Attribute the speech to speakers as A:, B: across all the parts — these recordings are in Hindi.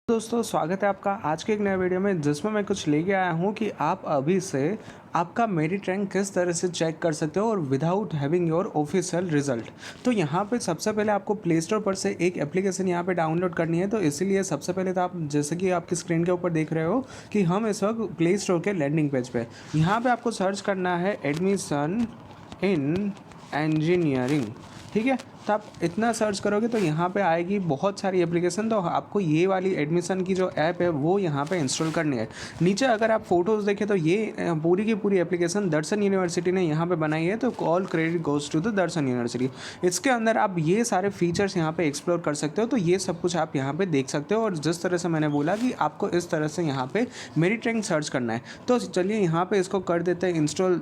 A: दोस्तों स्वागत है आपका आज के एक नए वीडियो में जिसमें मैं कुछ लेके आया हूँ कि आप अभी से आपका मेरिट रैंक किस तरह से चेक कर सकते हो और without having your official result. तो यहाँ पे सबसे पहले आपको प्ले स्टोर पर से एक एप्लीकेशन यहाँ पे डाउनलोड करनी है। तो इसीलिए सबसे पहले तो आप जैसे कि आपकी स्क्रीन के ऊपर देख रहे हो कि हम इस वक्त प्ले स्टोर के लैंडिंग पेज पे यहाँ पे आपको सर्च करना है एडमिशन इन इंजीनियरिंग। ठीक है, तो आप इतना सर्च करोगे तो यहाँ पे आएगी बहुत सारी एप्लीकेशन। तो आपको ये वाली एडमिशन की जो ऐप है वो यहाँ पे इंस्टॉल करनी है। नीचे अगर आप फोटोज़ देखें तो ये पूरी की पूरी एप्लीकेशन दर्शन यूनिवर्सिटी ने यहाँ पे बनाई है। तो all credit goes to the Darshan University. इसके अंदर आप ये सारे फीचर्स यहाँ पे एक्सप्लोर कर सकते हो। तो ये सब कुछ आप यहाँ पे देख सकते हो। और जिस तरह से मैंने बोला कि आपको इस तरह से यहाँ पे मेरिट रैंक सर्च करना है। तो चलिए यहाँ पे इसको कर देते हैं इंस्टॉल।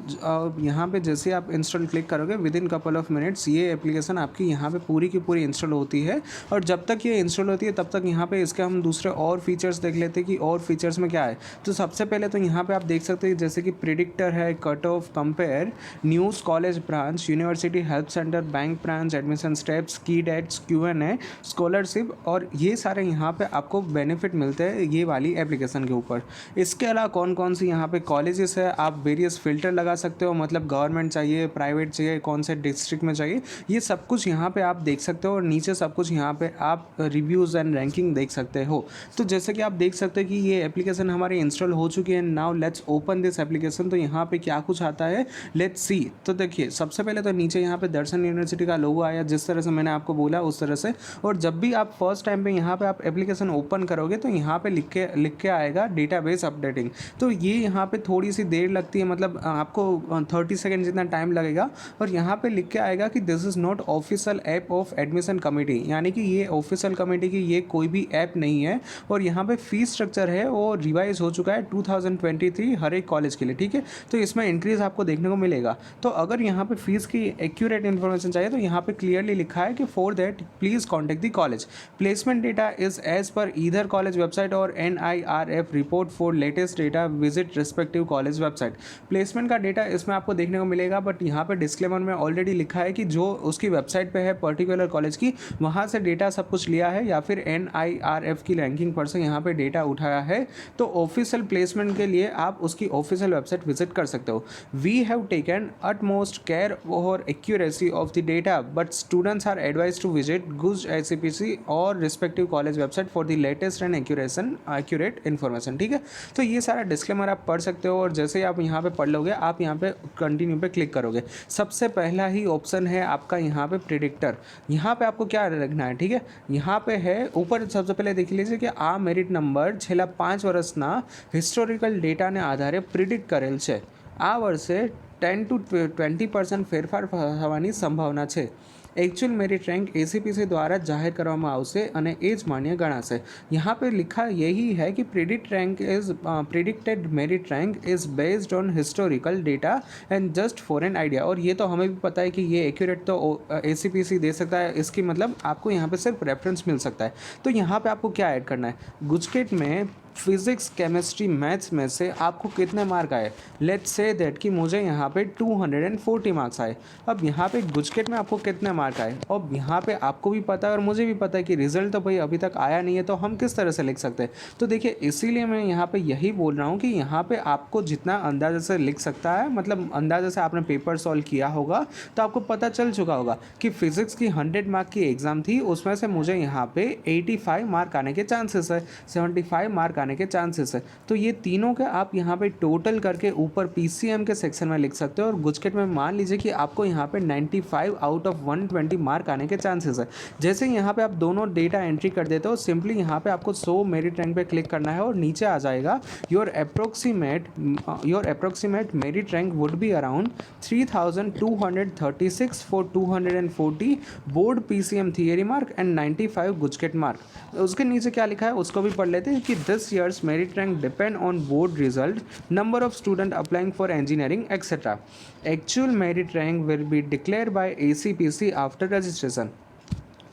A: यहाँ पे जैसे आप इंस्टॉल क्लिक करोगे with in couple of minutes ये एप्लीकेशन आपकी यहाँ पे पूरी की पूरी इंस्टॉल होती है। और जब तक ये इंस्टॉल होती है तब तक यहाँ पे इसके हम दूसरे और फीचर्स देख लेते हैं कि और फीचर्स में क्या है। तो सबसे पहले तो यहाँ पे आप देख सकते हैं जैसे कि प्रिडिक्टर है, cut off, compare, news, college branch, university help centre, bank branch, admission steps, की डेट्स, Q&A, स्कॉलरशिप। और ये सारे यहाँ पे आपको बेनिफिट मिलते हैं ये वाली एप्लीकेशन के ऊपर। इसके अलावा कौन कौन सी यहाँ पे कॉलेजेस है, आप वेरियस फिल्टर लगा सकते हो, मतलब गवर्नमेंट चाहिए, प्राइवेट चाहिए, कौन से डिस्ट्रिक्ट में चाहिए, ये सब कुछ यहाँ पे आप देख सकते हो। और नीचे सब कुछ यहाँ पे आप रिव्यूज़ एंड रैंकिंग देख सकते हो। तो जैसे कि आप देख सकते हो कि ये एप्लीकेशन हमारी इंस्टॉल हो चुकी है। Now let's open this application. तो यहाँ पे क्या कुछ आता है लेट्स सी। तो देखिए सबसे पहले तो नीचे यहाँ पे दर्शन यूनिवर्सिटी का लोगो आया जिस तरह से मैंने आपको बोला उस तरह से। और जब भी आप फर्स्ट टाइम पे यहाँ पे आप एप्लीकेशन ओपन करोगे तो यहाँ पे लिख के आएगा डेटाबेस अपडेटिंग। तो ये यहाँ पे थोड़ी सी देर लगती है, मतलब आपको 30 सेकेंड जितना टाइम लगेगा। और यहाँ पे लिख के आएगा कि this is not official app of admission committee, यानी कि ये ऑफिशियल कमेटी की ये कोई भी ऐप नहीं है। और यहाँ पे फीस स्ट्रक्चर है वो रिवाइज हो चुका है 2023 हर एक कॉलेज के लिए। ठीक है, तो इसमें इंक्रीज आपको देखने को मिलेगा। तो अगर यहाँ पे फीस की एक्यूरेट इन्फॉर्मेशन चाहिए तो यहाँ पे क्लियरली लिखा है कि for that please contact the college. Placement data is as per either college website और NIRF report for latest data visit respective college website. Placement का डेटा इसमें आपको देखने को मिलेगा, बट यहाँ पे डिस्क्लेमर में ऑलरेडी लिखा है कि जो उसकी वेबसाइट पे है पर्टिकुलर कॉलेज की वहाँ से डेटा सब कुछ लिया है या फिर NIRF की रैंकिंग पर से यहाँ पे डेटा उठाया है। तो ऑफिशियल प्लेसमेंट के लिए आप उसकी ऑफिशियल वेबसाइट विजिट कर सकते हो। We have taken utmost care और accuracy of the data but students are advise to visit गुज ICPC और respective college website for the latest and accurate information. ठीक है, तो ये सारा डिस्क्लेमर आप पढ़ सकते हो। और जैसे ही आप यहाँ पे पढ़ लोगे आप यहाँ पे कंटिन्यू पे क्लिक करोगे। सबसे पहला ही ऑप्शन है आपका यहाँ पे प्रिडिक्टर। यहाँ पे आपको क्या रखना है, ठीक है, यहाँ पे है ऊपर सबसे पहले देख लीजिए कि આ મેરિટ નંબર છેલ્લા 5 વર્ષના હિસ્ટોરિકલ ડેટાને આધારે પ્રિડિક્ટ કરેલ છે। આ વર્ષે 10 to 20% ફેરફાર થવાની સંભાવના છે। एक्चुअल मेरिट रैंक ACPC द्वारा जाहिर કરવામાં આવશે અને એ જ मान्य गणाશે। यहाँ पे लिखा यही है कि predicted merit rank is based on historical data and just for an idea. और ये तो हमें भी पता है कि ये एक्यूरेट तो ACPC दे सकता है, इसकी मतलब आपको यहाँ पे सिर्फ रेफरेंस मिल सकता है। तो यहाँ पे आपको क्या ऐड करना है, गुजकेट में फिज़िक्स, केमिस्ट्री, मैथ्स में से आपको कितने मार्क आए। लेट्स से दैट कि मुझे यहाँ पे 240 मार्क्स आए। अब यहाँ पे गुजकेट में आपको कितने मार्क आए, और यहाँ पे आपको भी पता है और मुझे भी पता है कि रिजल्ट तो भाई अभी तक आया नहीं है, तो हम किस तरह से लिख सकते हैं। तो देखिए इसीलिए मैं यहाँ पे यही बोल रहा हूँ कि यहाँ पे आपको जितना अंदाजे से लिख सकता है, मतलब अंदाजे से आपने पेपर सॉल्व किया होगा तो आपको पता चल चुका होगा कि फिज़िक्स की 100 मार्क की एग्ज़ाम थी, उसमें से मुझे यहाँ पे 85 मार्क आने के चांसेस है, 75 मार्क आने के चांसेस है। तो ये तीनों के आप यहाँ पे टोटल करके ऊपर PCM के सेक्शन में लिख सकते हो। और गुजकेट में मान लीजिए कि आपको यहाँ पे 95 आउट ऑफ 120 मार्क आने के चांसेस है। जैसे यहाँ पे आप दोनों डेटा एंट्री कर देते हो, सिंपली यहाँ पे आपको 100 मेरिट रैंक पे क्लिक करना है और नीचे आ जाएगा your approximate merit rank would be around 3236 for 240 board PCM theory mark and 95 GUJCET mark. उसके नीचे क्या लिखा है उसको भी पढ़ लेते हैं कि this years merit rank depend on board result, number of student applying for engineering, etc. Actual merit rank will be declared by ACPC after registration.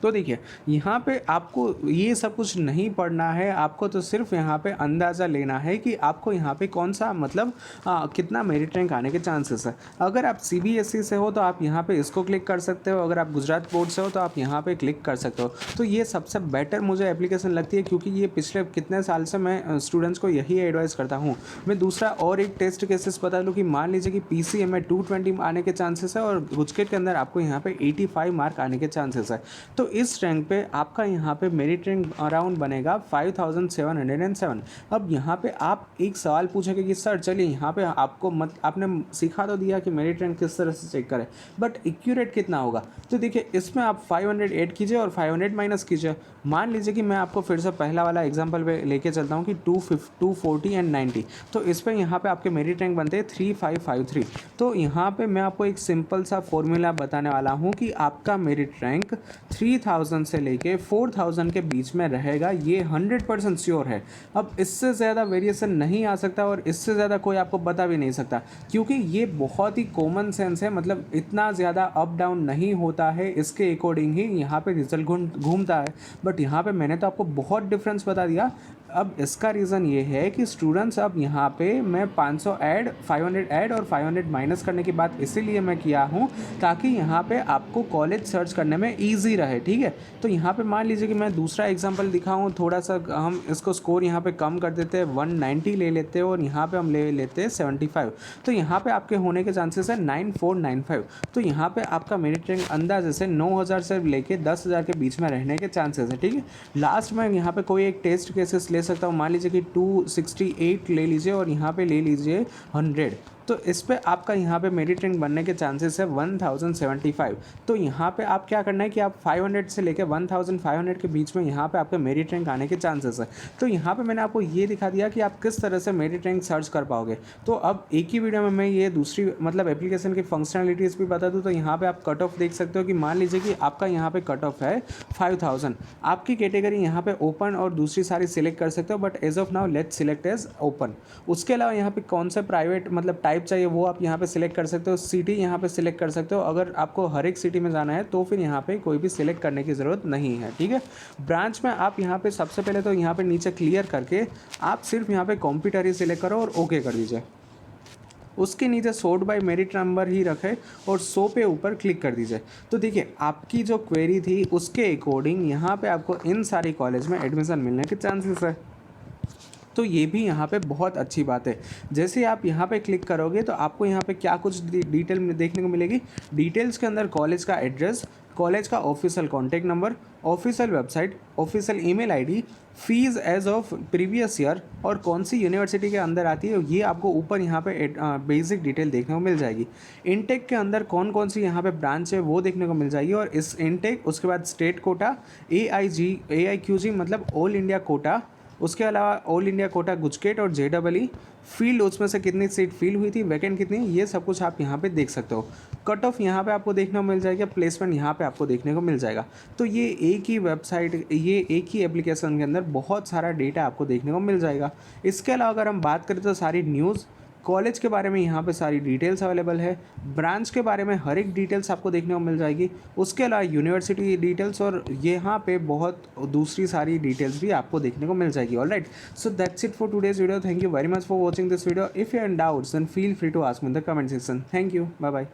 A: तो देखिए यहाँ पे आपको ये सब कुछ नहीं पढ़ना है, आपको तो सिर्फ यहाँ पे अंदाज़ा लेना है कि आपको यहाँ पे कौन सा मतलब कितना मेरिट रैंक आने के चांसेस है। अगर आप सीबीएसई से हो तो आप यहाँ पे इसको क्लिक कर सकते हो, अगर आप गुजरात बोर्ड से हो तो आप यहाँ पे क्लिक कर सकते हो। तो ये सबसे बेटर मुझे एप्लीकेशन लगती है, क्योंकि ये पिछले कितने साल से मैं स्टूडेंट्स को यही एडवाइस करता हूँ। मैं दूसरा और एक टेस्ट केसेस बता दूँ कि मान लीजिए कि पीसीएम में 220 आने के चांसेस है और गुजकेट के अंदर आपको यहाँ पे 85 मार्क आने के चांसेस है। तो इस रैंक पे आपका यहाँ पे मेरिट रैंक अराउंड बनेगा 5707। अब यहाँ पे आप एक सवाल पूछेंगे कि सर चलिए यहाँ पे आपको आपने सिखा तो दिया कि मेरिट रैंक किस तरह से चेक करें, बट एक्यूरेट कितना होगा। तो देखिए इसमें आप 500 ऐड कीजिए और 500 माइनस कीजिए। मान लीजिए कि मैं आपको फिर से पहला वाला एग्जांपल पे लेके चलता हूँ कि 240 एंड 90, तो इस पर यहाँ पे आपके मेरिट रैंक बनते हैं 3553। तो यहाँ पे मैं आपको एक सिंपल सा फॉर्मूला बताने वाला हूँ कि आपका मेरिट रैंक 3000 से लेके 4000 के बीच में रहेगा, ये 100% श्योर है। अब इससे ज़्यादा वेरिएशन नहीं आ सकता और इससे ज़्यादा कोई आपको बता भी नहीं सकता, क्योंकि ये बहुत ही कॉमन सेंस है, मतलब इतना ज़्यादा अप डाउन नहीं होता है, इसके अकॉर्डिंग ही यहाँ पे रिजल्ट घूमता है। बट यहाँ पे मैंने तो आपको बहुत डिफरेंस बता दिया। अब इसका रीज़न ये है कि स्टूडेंट्स, अब यहाँ पे मैं 500 ऐड 500 ऐड और 500 माइनस करने की बात इसीलिए मैं किया हूँ ताकि यहाँ पे आपको कॉलेज सर्च करने में इजी रहे, ठीक है। तो यहाँ पे मान लीजिए कि मैं दूसरा एग्जांपल दिखाऊँ, थोड़ा सा हम इसको स्कोर यहाँ पे कम कर देते हैं, 190 ले लेते हैं और यहाँ पे हम ले लेते हैं 75। तो यहाँ पे आपके होने के चांसेस है 9495। तो यहाँ पे आपका मेरिट रैंक अंदाजे से 9000 से लेके 10,000 के बीच में रहने के चांसेस है, ठीक है। लास्ट में यहाँ पे कोई एक टेस्ट केसेस ले सकता हूँ, मान लीजिए कि 268 ले लीजिए और यहाँ पे ले लीजिए 100। तो इस पे आपका यहाँ पे मेरिट रैंक बनने के चांसेस है 1075। तो यहाँ पे आप क्या करना है कि आप 500 से लेकर 1500 के बीच में यहाँ पे आपका मेरिट रैंक आने के चांसेस है। तो यहाँ पे मैंने आपको ये दिखा दिया कि आप किस तरह से मेरिट रैंक सर्च कर पाओगे। तो अब एक ही वीडियो में मैं ये दूसरी मतलब एप्लीकेशन की फंक्शनलिटीज़ भी बता दूँ। तो यहाँ पर आप कट ऑफ देख सकते हो कि मान लीजिए कि आपका यहाँ पर कट ऑफ है 5000, आपकी कैटेगरी यहाँ पे ओपन और दूसरी सारी सिलेक्ट कर सकते हो, but as of now let's select as open. उसके अलावा यहाँ पे कौन सा प्राइवेट मतलब टाइप चाहिए वो आप यहाँ पे सिलेक्ट कर सकते हो, सिटी यहाँ पे सिलेक्ट कर सकते हो। अगर आपको हर एक सिटी में जाना है तो फिर यहाँ पे कोई भी सिलेक्ट करने की ज़रूरत नहीं है, ठीक है। ब्रांच में आप यहाँ पे सबसे पहले तो यहाँ पे नीचे क्लियर करके आप सिर्फ यहाँ पे कंप्यूटर ही सिलेक्ट करो और ओके कर दीजिए। उसके नीचे सॉर्ट बाय मेरिट नंबर ही रखे और 100 पे ऊपर क्लिक कर दीजिए। तो देखिए आपकी जो क्वेरी थी उसके अकॉर्डिंग यहाँ पे आपको इन सारी कॉलेज में एडमिशन मिलने के चांसेस है। तो ये भी यहाँ पे बहुत अच्छी बात है। जैसे आप यहाँ पे क्लिक करोगे तो आपको यहाँ पे क्या कुछ डिटेल में देखने को मिलेगी। डिटेल्स के अंदर कॉलेज का एड्रेस, कॉलेज का official contact number, official website, official email ID, fees as of previous year और कौन सी यूनिवर्सिटी के अंदर आती है, ये आपको ऊपर यहाँ पे बेसिक डिटेल देखने को मिल जाएगी। इनटेक के अंदर कौन कौन सी यहाँ पे ब्रांच है वो देखने को मिल जाएगी। और इस इनटेक उसके बाद स्टेट कोटा, AIQG मतलब ऑल इंडिया कोटा, उसके अलावा ऑल इंडिया कोटा गुजकेट और JEE फील्ड, उसमें से कितनी सीट फिल हुई थी, वैकेंट कितनी, ये सब कुछ आप यहाँ पे देख सकते हो। कट ऑफ यहाँ पे आपको देखने को मिल जाएगा, प्लेसमेंट यहाँ पे आपको देखने को मिल जाएगा। तो ये एक ही वेबसाइट, ये एक ही एप्लीकेशन के अंदर बहुत सारा डेटा आपको देखने को मिल जाएगा। इसके अलावा अगर हम बात करें तो सारी न्यूज़, कॉलेज के बारे में यहाँ पे सारी डिटेल्स अवेलेबल है, ब्रांच के बारे में हर एक डिटेल्स आपको देखने को मिल जाएगी। उसके अलावा यूनिवर्सिटी डिटेल्स और यहाँ पे बहुत दूसरी सारी डिटेल्स भी आपको देखने को मिल जाएगी। Alright, so that's it for today's video. Thank you very much for watching this video. If you are in doubts then feel free to ask me in the comment section. Thank you, bye bye.